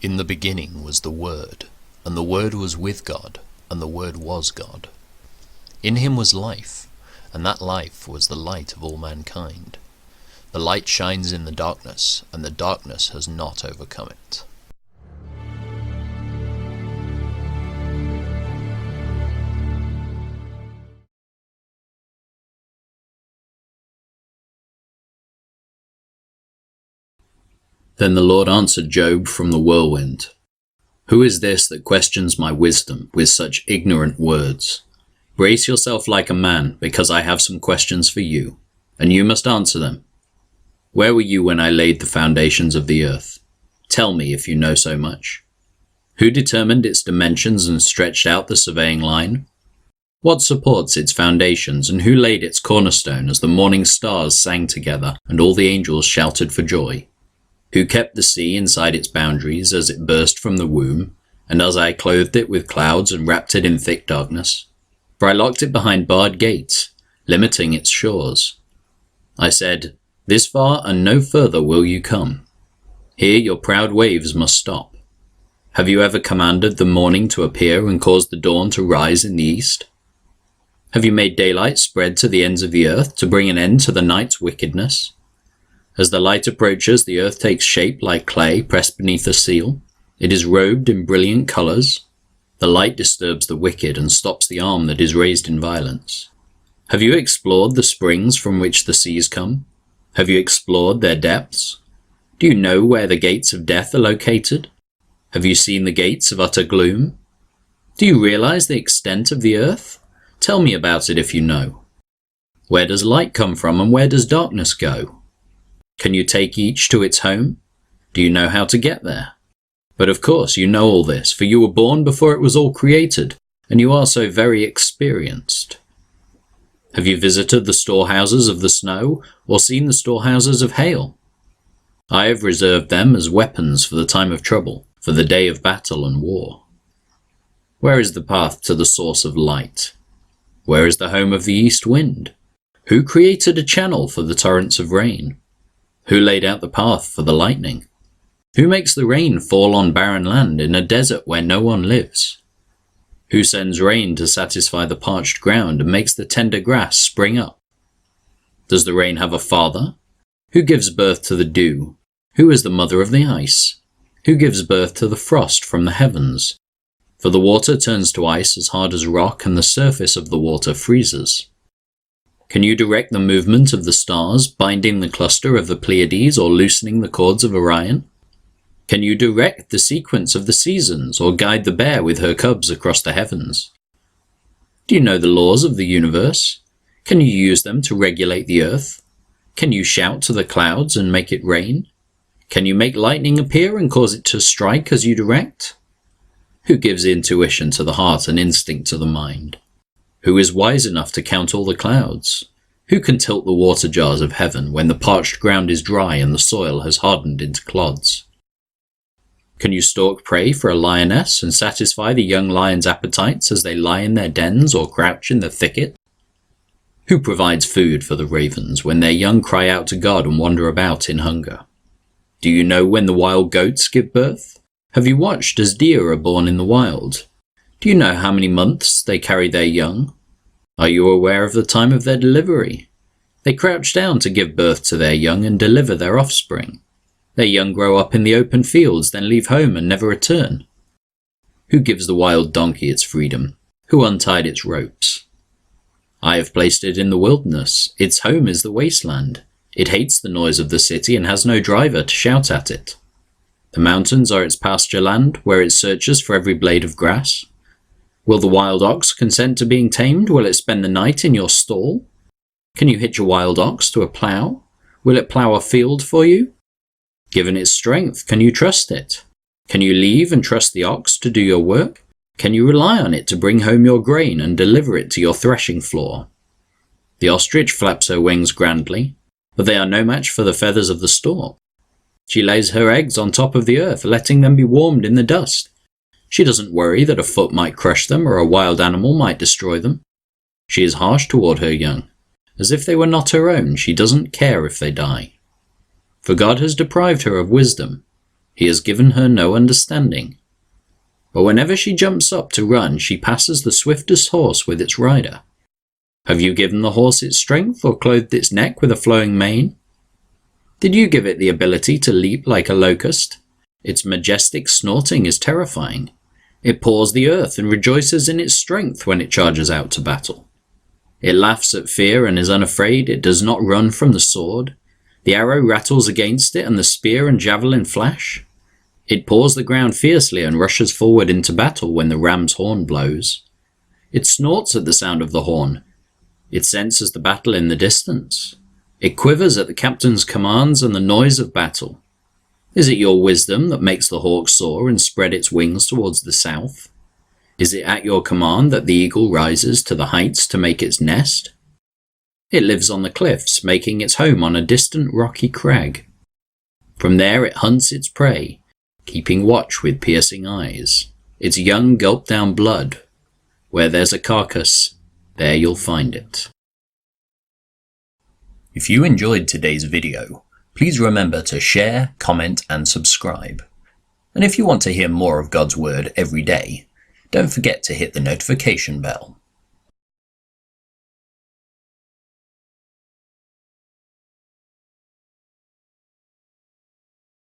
In the beginning was the Word, and the Word was with God, and the Word was God. In him was life, and that life was the light of all mankind. The light shines in the darkness, and the darkness has not overcome it. Then the Lord answered Job from the whirlwind, "Who is this that questions my wisdom with such ignorant words? Brace yourself like a man, because I have some questions for you, and you must answer them. Where were you when I laid the foundations of the earth? Tell me if you know so much. Who determined its dimensions and stretched out the surveying line? What supports its foundations, and who laid its cornerstone as the morning stars sang together and all the angels shouted for joy? Who kept the sea inside its boundaries as it burst from the womb, and as I clothed it with clouds and wrapped it in thick darkness? For I locked it behind barred gates, limiting its shores. I said, 'This far and no further will you come. Here your proud waves must stop.' Have you ever commanded the morning to appear and caused the dawn to rise in the east? Have you made daylight spread to the ends of the earth to bring an end to the night's wickedness? As the light approaches, the earth takes shape like clay pressed beneath a seal. It is robed in brilliant colors. The light disturbs the wicked and stops the arm that is raised in violence. Have you explored the springs from which the seas come? Have you explored their depths? Do you know where the gates of death are located? Have you seen the gates of utter gloom? Do you realize the extent of the earth? Tell me about it if you know. Where does light come from and where does darkness go? Can you take each to its home? Do you know how to get there? But of course you know all this, for you were born before it was all created, and you are so very experienced. Have you visited the storehouses of the snow, or seen the storehouses of hail? I have reserved them as weapons for the time of trouble, for the day of battle and war. Where is the path to the source of light? Where is the home of the east wind? Who created a channel for the torrents of rain? Who laid out the path for the lightning? Who makes the rain fall on barren land in a desert where no one lives? Who sends rain to satisfy the parched ground and makes the tender grass spring up? Does the rain have a father? Who gives birth to the dew? Who is the mother of the ice? Who gives birth to the frost from the heavens? For the water turns to ice as hard as rock, and the surface of the water freezes. Can you direct the movement of the stars, binding the cluster of the Pleiades or loosening the cords of Orion? Can you direct the sequence of the seasons or guide the bear with her cubs across the heavens? Do you know the laws of the universe? Can you use them to regulate the earth? Can you shout to the clouds and make it rain? Can you make lightning appear and cause it to strike as you direct? Who gives intuition to the heart and instinct to the mind? Who is wise enough to count all the clouds? Who can tilt the water jars of heaven when the parched ground is dry and the soil has hardened into clods? Can you stalk prey for a lioness and satisfy the young lion's appetites as they lie in their dens or crouch in the thicket? Who provides food for the ravens when their young cry out to God and wander about in hunger? Do you know when the wild goats give birth? Have you watched as deer are born in the wild? Do you know how many months they carry their young? Are you aware of the time of their delivery? They crouch down to give birth to their young and deliver their offspring. Their young grow up in the open fields, then leave home and never return. Who gives the wild donkey its freedom? Who untied its ropes? I have placed it in the wilderness. Its home is the wasteland. It hates the noise of the city and has no driver to shout at it. The mountains are its pasture land, where it searches for every blade of grass. Will the wild ox consent to being tamed? Will it spend the night in your stall? Can you hitch a wild ox to a plough? Will it plough a field for you? Given its strength, can you trust it? Can you leave and trust the ox to do your work? Can you rely on it to bring home your grain and deliver it to your threshing floor? The ostrich flaps her wings grandly, but they are no match for the feathers of the stork. She lays her eggs on top of the earth, letting them be warmed in the dust. She doesn't worry that a foot might crush them or a wild animal might destroy them. She is harsh toward her young. As if they were not her own, she doesn't care if they die. For God has deprived her of wisdom. He has given her no understanding. But whenever she jumps up to run, she passes the swiftest horse with its rider. Have you given the horse its strength, or clothed its neck with a flowing mane? Did you give it the ability to leap like a locust? Its majestic snorting is terrifying. It paws the earth and rejoices in its strength when it charges out to battle. It laughs at fear and is unafraid. It does not run from the sword. The arrow rattles against it, and the spear and javelin flash. It paws the ground fiercely and rushes forward into battle when the ram's horn blows. It snorts at the sound of the horn. It senses the battle in the distance. It quivers at the captain's commands and the noise of battle. Is it your wisdom that makes the hawk soar and spread its wings towards the south? Is it at your command that the eagle rises to the heights to make its nest? It lives on the cliffs, making its home on a distant rocky crag. From there it hunts its prey, keeping watch with piercing eyes. Its young gulp down blood. Where there's a carcass, there you'll find it. If you enjoyed today's video, please remember to share, comment and subscribe. And if you want to hear more of God's Word every day, don't forget to hit the notification bell.